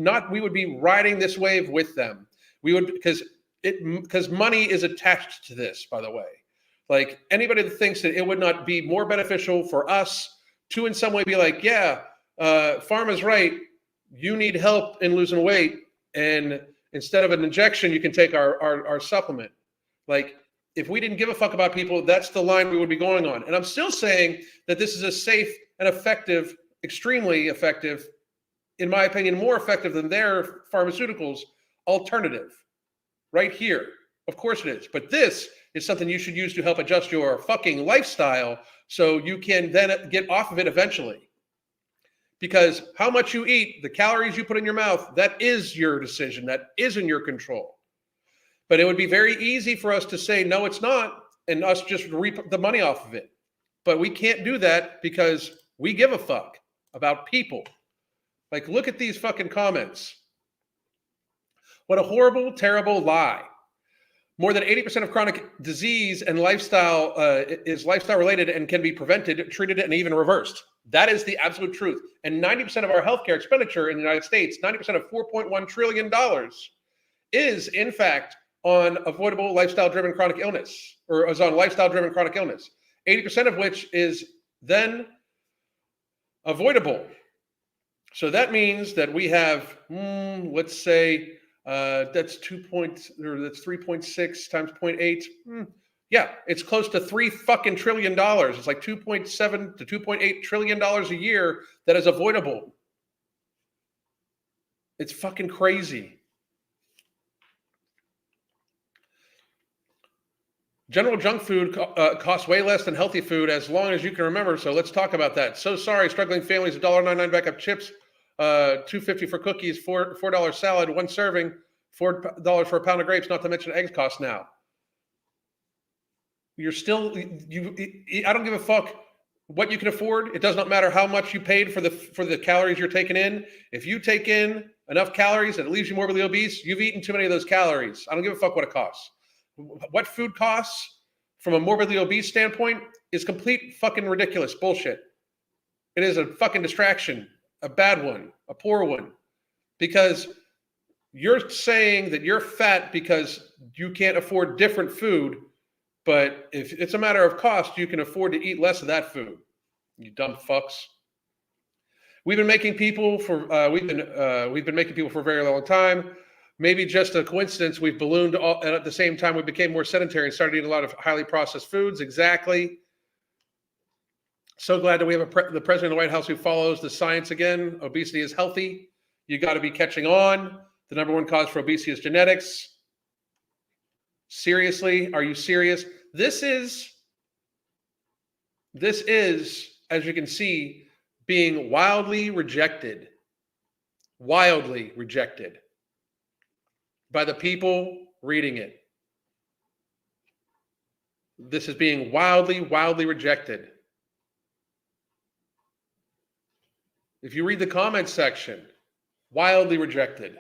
be riding this wave with them. We would, because money is attached to this, by the way. Like anybody that thinks that it would not be more beneficial for us to in some way be like, yeah, pharma's right. You need help in losing weight. And instead of an injection, you can take our supplement. Like if we didn't give a fuck about people, that's the line we would be going on. And I'm still saying that this is a safe and effective, extremely effective, in my opinion, more effective than their pharmaceuticals alternative right here. Of course it is. But this is something you should use to help adjust your fucking lifestyle so you can then get off of it eventually. Because how much you eat, the calories you put in your mouth, that is your decision. That is in your control. But it would be very easy for us to say, no, it's not, and us just reap the money off of it. But we can't do that because we give a fuck about people. Like, look at these fucking comments. What a horrible, terrible lie. More than 80% of chronic disease and lifestyle is lifestyle related and can be prevented, treated, and even reversed. That is the absolute truth. And 90% of our healthcare expenditure in the United States, 90% of $4.1 trillion is, in fact, on avoidable lifestyle-driven chronic illness, or is on lifestyle-driven chronic illness, 80% of which is then avoidable. So that means that we have, let's say, that's 3.6 times 0.8. Yeah, it's close to $3 trillion. It's like 2.7 to 2.8 trillion dollars a year that is avoidable. It's fucking crazy. General junk food costs way less than healthy food as long as you can remember. So let's talk about that. So sorry, struggling families, $1.99 backup chips, $2.50 for cookies, $4 salad, one serving, $4 for a pound of grapes, not to mention eggs cost now. You're still, I don't give a fuck what you can afford. It does not matter how much you paid for the calories you're taking in. If you take in enough calories and it leaves you morbidly obese, you've eaten too many of those calories. I don't give a fuck what it costs. What food costs from a morbidly obese standpoint is complete fucking ridiculous bullshit. It is a fucking distraction, a bad one, a poor one, because you're saying that you're fat because you can't afford different food, but if it's a matter of cost, you can afford to eat less of that food. You dumb fucks. We've been making people for we've been making people for a very long time. Maybe just a coincidence, we've ballooned and at the same time we became more sedentary and started eating a lot of highly processed foods. Exactly. So glad that we have the president of the White House who follows the science again. Obesity is healthy. You got to be catching on. The number one cause for obesity is genetics. Seriously, are you serious? This is, as you can see, being wildly rejected by the people reading it. This is being wildly rejected. If you read the comments section, wildly rejected.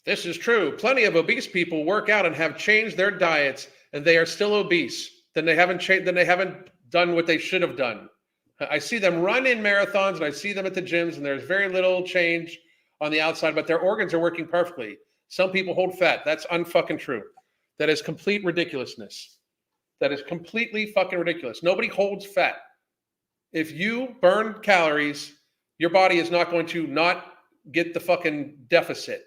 This is true. Plenty of obese people work out and have changed their diets, and they are still obese. Then they haven't changed. Then they haven't done what they should have done. I see them run in marathons, and I see them at the gyms, and there's very little change on the outside, but their organs are working perfectly. Some people hold fat. That's unfucking true. That is complete ridiculousness. That is completely fucking ridiculous. Nobody holds fat. If you burn calories, your body is not going to not get the fucking deficit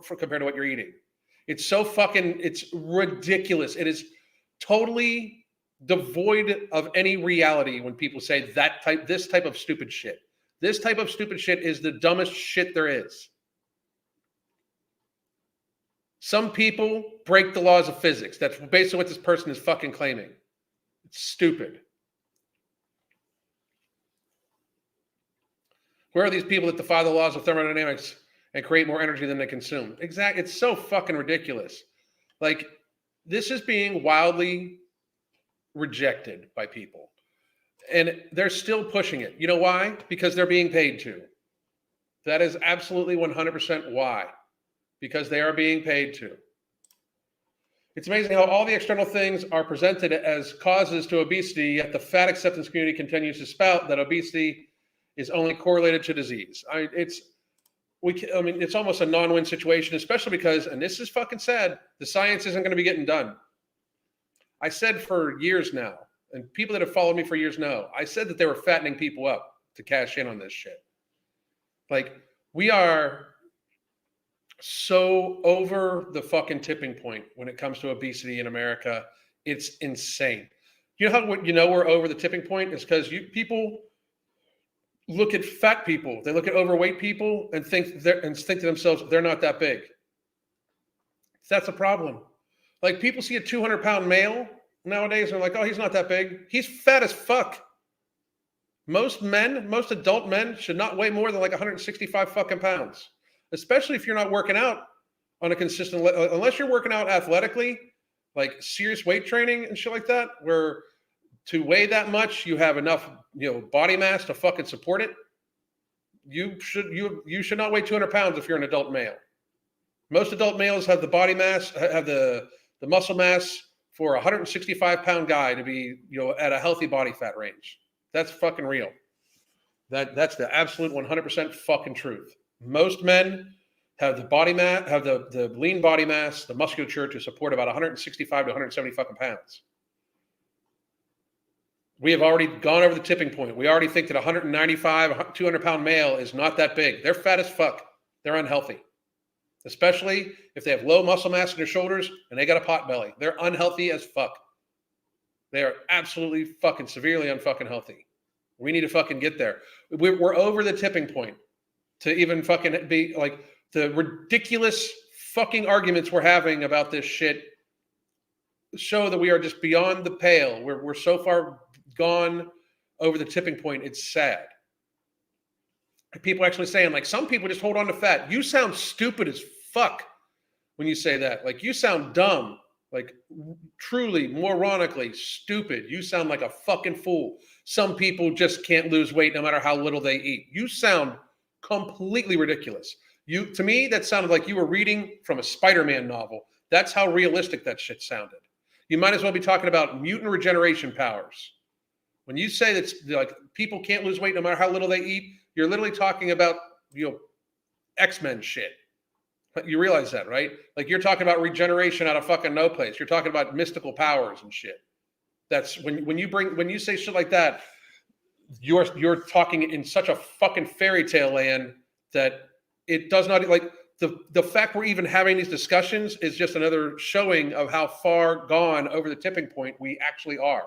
for compared to what you're eating. It's ridiculous. It is totally devoid of any reality when people say this type of stupid shit. This type of stupid shit is the dumbest shit there is. Some people break the laws of physics. That's basically what this person is fucking claiming. It's stupid. Where are these people that defy the laws of thermodynamics and create more energy than they consume? Exactly. It's so fucking ridiculous. Like, this is being wildly rejected by people. And they're still pushing it. You know why? Because they're being paid to. That is absolutely 100% why. Because they are being paid to. It's amazing how all the external things are presented as causes to obesity, yet the fat acceptance community continues to spout that obesity is only correlated to disease. It's almost a non-win situation, especially because, and this is fucking sad, the science isn't going to be getting done. I said for years now, and people that have followed me for years know, I said that they were fattening people up to cash in on this shit. Like, we are so over the fucking tipping point when it comes to obesity in America. It's insane. You know how we're over the tipping point is because people look at fat people, they look at overweight people and think to themselves, they're not that big. That's a problem. Like, people see a 200-pound male nowadays and they're like, oh, he's not that big. He's fat as fuck. Most adult men should not weigh more than like 165 fucking pounds, especially if you're not working out on a consistent, unless you're working out athletically, like serious weight training and shit like that, where to weigh that much, you have enough, body mass to fucking support it. You should not weigh 200 pounds if you're an adult male. Most adult males have the body mass, have the muscle mass for a 165-pound guy to be, at a healthy body fat range. That's fucking real. That's the absolute 100% fucking truth. Most men have the body mass, have the lean body mass, the musculature to support about 165 to 170 fucking pounds. We have already gone over the tipping point. We already think that 195, 200-pound male is not that big. They're fat as fuck. They're unhealthy, especially if they have low muscle mass in their shoulders and they got a pot belly. They're unhealthy as fuck. They are absolutely fucking severely unfucking healthy. We need to fucking get there. We're over the tipping point to even fucking be like the ridiculous fucking arguments we're having about this shit show that we are just beyond the pale. We're so far gone over the tipping point. It's sad. People actually saying, like, some people just hold on to fat. You sound stupid as fuck when you say that. Like, you sound dumb. Like, truly, moronically stupid. You sound like a fucking fool. Some people just can't lose weight no matter how little they eat. You sound completely ridiculous. To me, that sounded like you were reading from a Spider-Man novel. That's how realistic that shit sounded. You might as well be talking about mutant regeneration powers. When you say that, like, people can't lose weight no matter how little they eat, you're literally talking about, X-Men shit. You realize that, right? Like, you're talking about regeneration out of fucking no place. You're talking about mystical powers and shit. That's when you say shit like that, you're talking in such a fucking fairy tale land that it does not, like, the fact we're even having these discussions is just another showing of how far gone over the tipping point we actually are.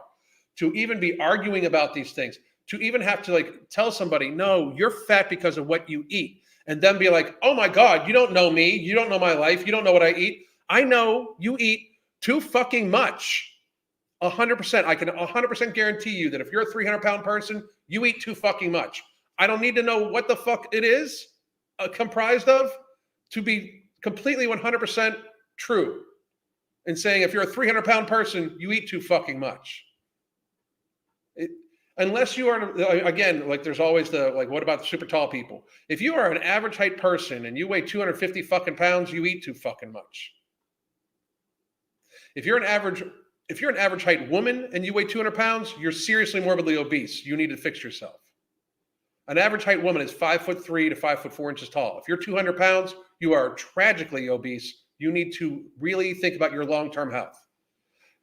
To even be arguing about these things, to even have to, like, tell somebody, no, you're fat because of what you eat, and then be like, oh my God, you don't know me, you don't know my life, you don't know what I eat. I know you eat too fucking much. 100%. I can 100% guarantee you that if you're a 300-pound person, you eat too fucking much. I don't need to know what the fuck it is comprised of to be completely 100% true in saying if you're a 300-pound person, you eat too fucking much. Unless you are, again, like there's always the, like, what about the super tall people? If you are an average height person and you weigh 250 fucking pounds, you eat too fucking much. If you're an average height woman and you weigh 200 pounds, you're seriously morbidly obese. You need to fix yourself. An average height woman is 5'3" to 5'4" tall. If you're 200 pounds, you are tragically obese. You need to really think about your long-term health.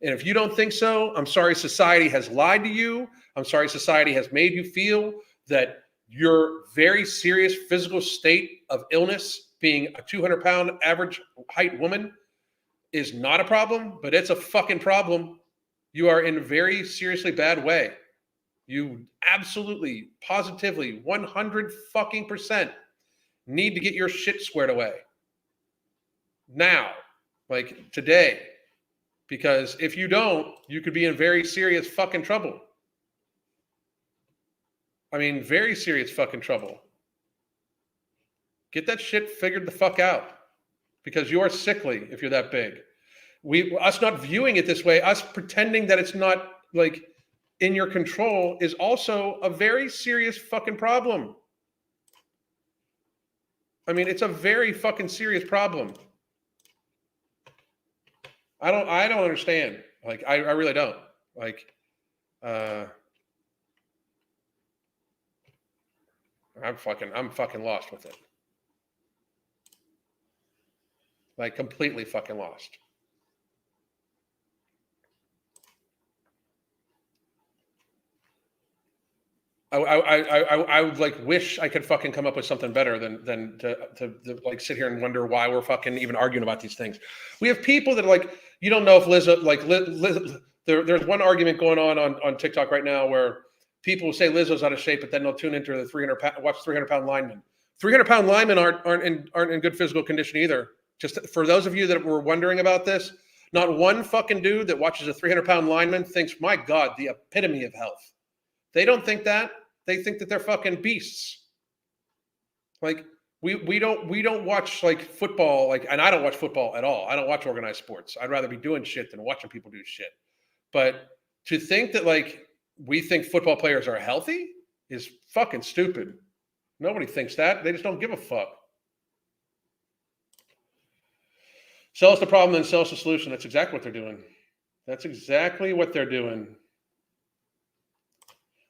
And if you don't think so, I'm sorry society has lied to you. I'm sorry society has made you feel that your very serious physical state of illness, being a 200-pound average height woman, is not a problem, but it's a fucking problem. You are in a very seriously bad way. You absolutely, positively, 100 fucking percent need to get your shit squared away. Now, like today. Because if you don't, you could be in very serious fucking trouble. I mean, very serious fucking trouble. Get that shit figured the fuck out. Because you are sickly if you're that big. Us not viewing it this way, us pretending that it's not like in your control is also a very serious fucking problem. I mean, it's a very fucking serious problem. I don't understand. Like, I really don't. Like, I'm fucking lost with it. Like, completely fucking lost. I would like wish I could fucking come up with something better than to like sit here and wonder why we're fucking even arguing about these things. We have people that are like, you don't know if Lizzo, like there's one argument going on TikTok right now where people say Lizzo's out of shape, but then they'll tune into the 300-pound linemen. 300-pound linemen aren't in good physical condition either. Just for those of you that were wondering about this, not one fucking dude that watches a 300-pound lineman thinks, my God, the epitome of health. They don't think that. They think that they're fucking beasts. Like we don't watch like football, like, and I don't watch football at all. I don't watch organized sports. I'd rather be doing shit than watching people do shit. But to think that like we think football players are healthy is fucking stupid. Nobody thinks that. They just don't give a fuck. Sell us the problem, then sell us the solution. That's exactly what they're doing. That's exactly what they're doing.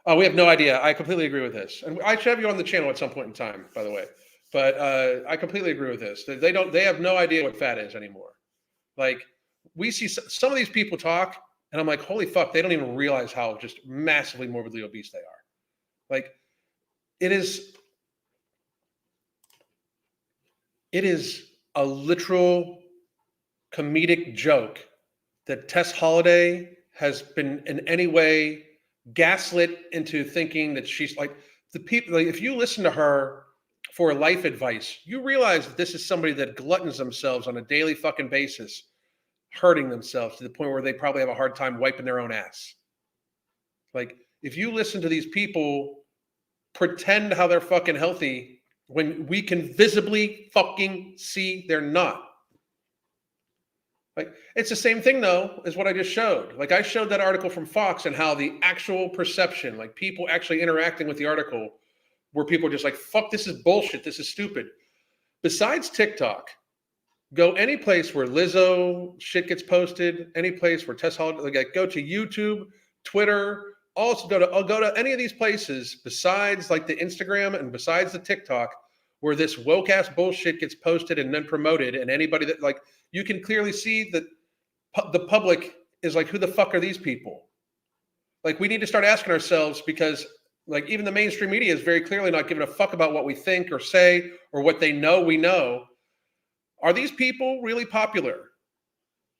Oh, we have no idea. I completely agree with this, and I should have you on the channel at some point in time, by the way. But I completely agree with this. They have no idea what fat is anymore. Like we see some of these people talk, and I'm like, holy fuck, they don't even realize how just massively morbidly obese they are. Like it is a literal comedic joke that Tess Holliday has been in any way gaslit into thinking that she's like the people. Like if you listen to her for life advice, you realize that this is somebody that gluttons themselves on a daily fucking basis, hurting themselves to the point where they probably have a hard time wiping their own ass. Like if you listen to these people pretend how they're fucking healthy when we can visibly fucking see they're not. Like it's the same thing though as what I just showed. Like I showed that article from Fox and how the actual perception, like people actually interacting with the article, where people are just like, fuck, this is bullshit, this is stupid. Besides TikTok, go any place where Lizzo shit gets posted, any place where Tess Holliday, like go to YouTube, Twitter, also I'll go to any of these places besides like the Instagram and besides the TikTok where this woke ass bullshit gets posted and then promoted, and anybody that like, you can clearly see that the public is like, who the fuck are these people? Like we need to start asking ourselves, because like even the mainstream media is very clearly not giving a fuck about what we think or say or what they know we know. Are these people really popular?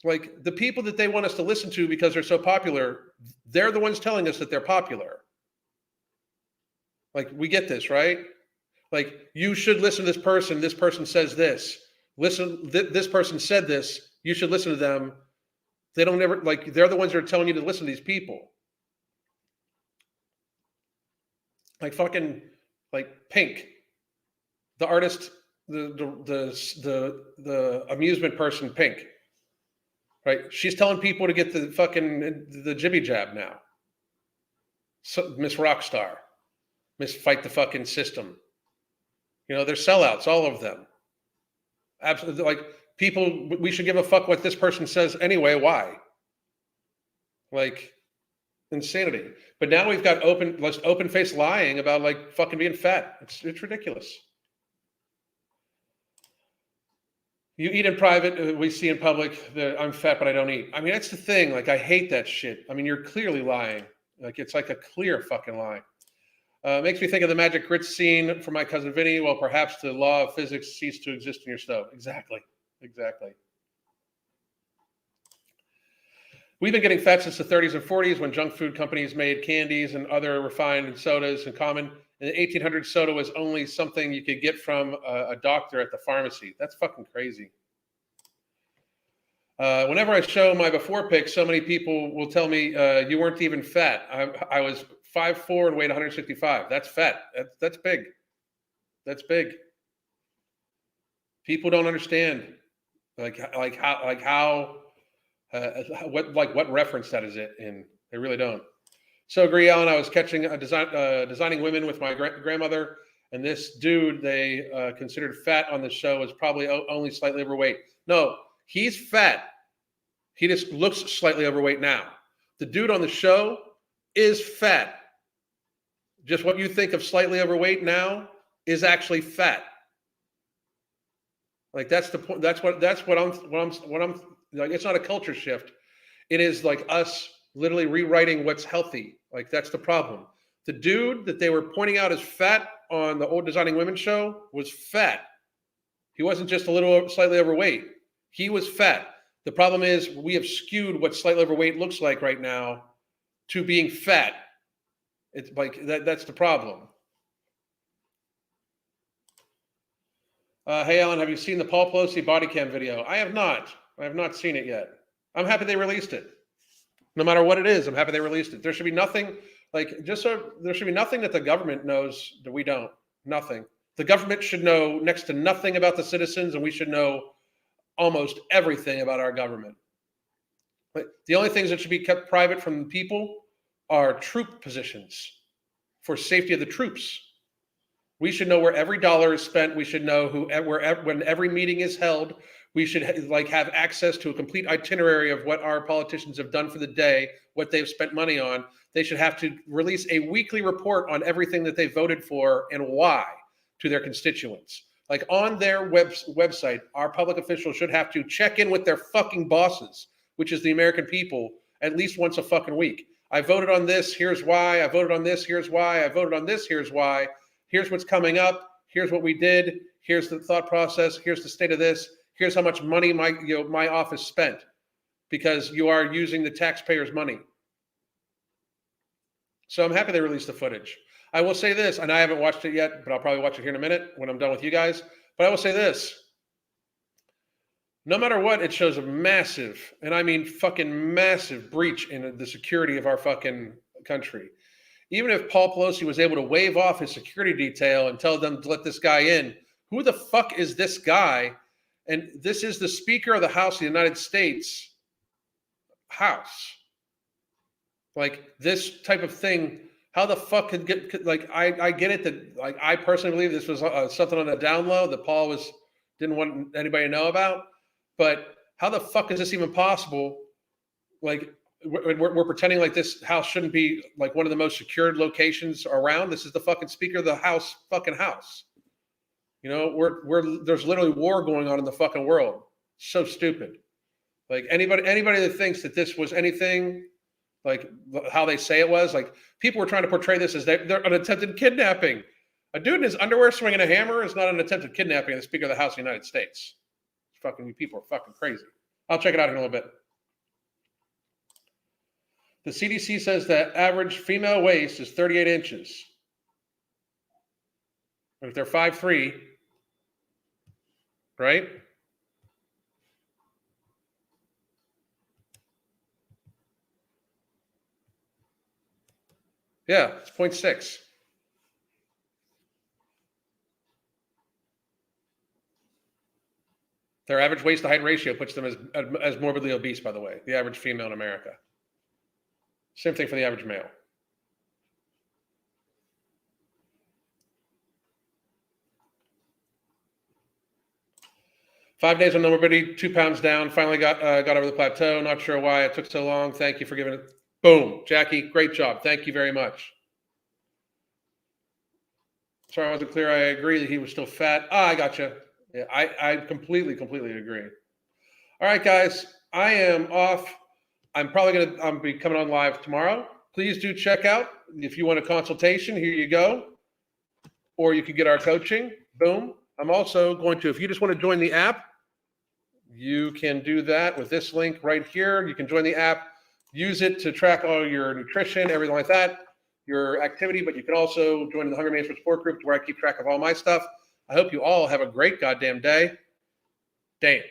Like the people that they want us to listen to because they're so popular, they're the ones telling us that they're popular. Like we get this, right? Like you should listen to this person says this. This person said this, you should listen to them. They don't ever, like, they're the ones that are telling you to listen to these people. Like fucking, like Pink, the artist, the amusement person Pink, right? She's telling people to get the fucking, the jibby jab now. Miss Rockstar, Miss Fight the fucking System. You know, they're sellouts, all of them. Absolutely, like people. We should give a fuck what this person says anyway. Why? Like insanity. But now we've got open face lying about like fucking being fat. It's ridiculous. You eat in private, we see in public that I'm fat, but I don't eat. I mean, that's the thing. Like, I hate that shit. I mean, you're clearly lying. Like, it's like a clear fucking lie. Makes me think of the magic grits scene from My Cousin Vinny. Well, perhaps the law of physics ceased to exist in your stove. Exactly. We've been getting fat since the 30s and 40s when junk food companies made candies and other refined sodas in common. In the 1800s, soda was only something you could get from a doctor at the pharmacy. That's fucking crazy. Whenever I show my before pics, so many people will tell me, you weren't even fat. I was 5'4" and weighed 165. That's fat. That's big. That's big. People don't understand what reference that is it in. They really don't. So agree, Alan. I was designing women with my grandmother, and this dude they considered fat on the show was probably only slightly overweight. No, he's fat. He just looks slightly overweight now. The dude on the show is fat. Just what you think of slightly overweight now is actually fat. Like that's the point. That's what I'm like. It's not a culture shift. It is like us literally rewriting what's healthy. Like that's the problem. The dude that they were pointing out as fat on the old Designing Women show was fat. He wasn't just a little slightly overweight. He was fat. The problem is we have skewed what slightly overweight looks like right now to being fat. It's like that's the problem. Hey, Alan, have you seen the Paul Pelosi body cam video? I have not. I have not seen it yet. I'm happy they released it. No matter what it is, I'm happy they released it. There should be nothing there should be nothing that the government knows that we don't. Nothing. The government should know next to nothing about the citizens, and we should know almost everything about our government. But the only things that should be kept private from the people are troop positions for safety of the troops. We should know where every dollar is spent. We should know when every meeting is held. We should have access to a complete itinerary of what our politicians have done for the day, what they've spent money on. They should have to release a weekly report on everything that they voted for and why to their constituents. Like on their website, our public officials should have to check in with their fucking bosses, which is the American people, at least once a fucking week. I voted on this, here's why. I voted on this, here's why. I voted on this, here's why. Here's what's coming up. Here's what we did. Here's the thought process. Here's the state of this. Here's how much money my office spent, because you are using the taxpayers' money. So I'm happy they released the footage. I will say this, and I haven't watched it yet, but I'll probably watch it here in a minute when I'm done with you guys. But I will say this. No matter what, it shows a massive, and I mean fucking massive breach in the security of our fucking country. Even if Paul Pelosi was able to wave off his security detail and tell them to let this guy in, who the fuck is this guy? And this is the Speaker of the House of the United States House. Like this type of thing, how the fuck could get, like, I get it that, like, I personally believe this was something on the down low that Paul didn't want anybody to know about. But how the fuck is this even possible? Like, we're pretending like this house shouldn't be like one of the most secured locations around. This is the fucking Speaker of the House fucking house. You know, there's literally war going on in the fucking world. So stupid. Like anybody that thinks that this was anything like how they say it was, like people were trying to portray this as they're an attempted kidnapping. A dude in his underwear swinging a hammer is not an attempted kidnapping of the Speaker of the House of the United States. Fucking people are fucking crazy. I'll check it out in a little bit. The CDC says that average female waist is 38 inches. And if they're 5'3", right? Yeah, it's 0.6. Their average waist to height ratio puts them as morbidly obese, by the way, the average female in America. Same thing for the average male. 5 days on no morbidity, 2 pounds down. Finally got over the plateau. Not sure why it took so long. Thank you for giving it. Boom, Jackie, great job. Thank you very much. Sorry, I wasn't clear. I agree that he was still fat. I gotcha. Yeah, I completely agree. All right, guys, I am off. I'm probably gonna be coming on live tomorrow. Please do check out if you want a consultation. Here you go, or you can get our coaching. Boom. I'm also going to, if you just want to join the app, you can do that with this link right here. You can join the app, use it to track all your nutrition, everything like that, your activity, but you can also join the Hungry Management Support Group where I keep track of all my stuff. I hope you all have a great goddamn day. Dane.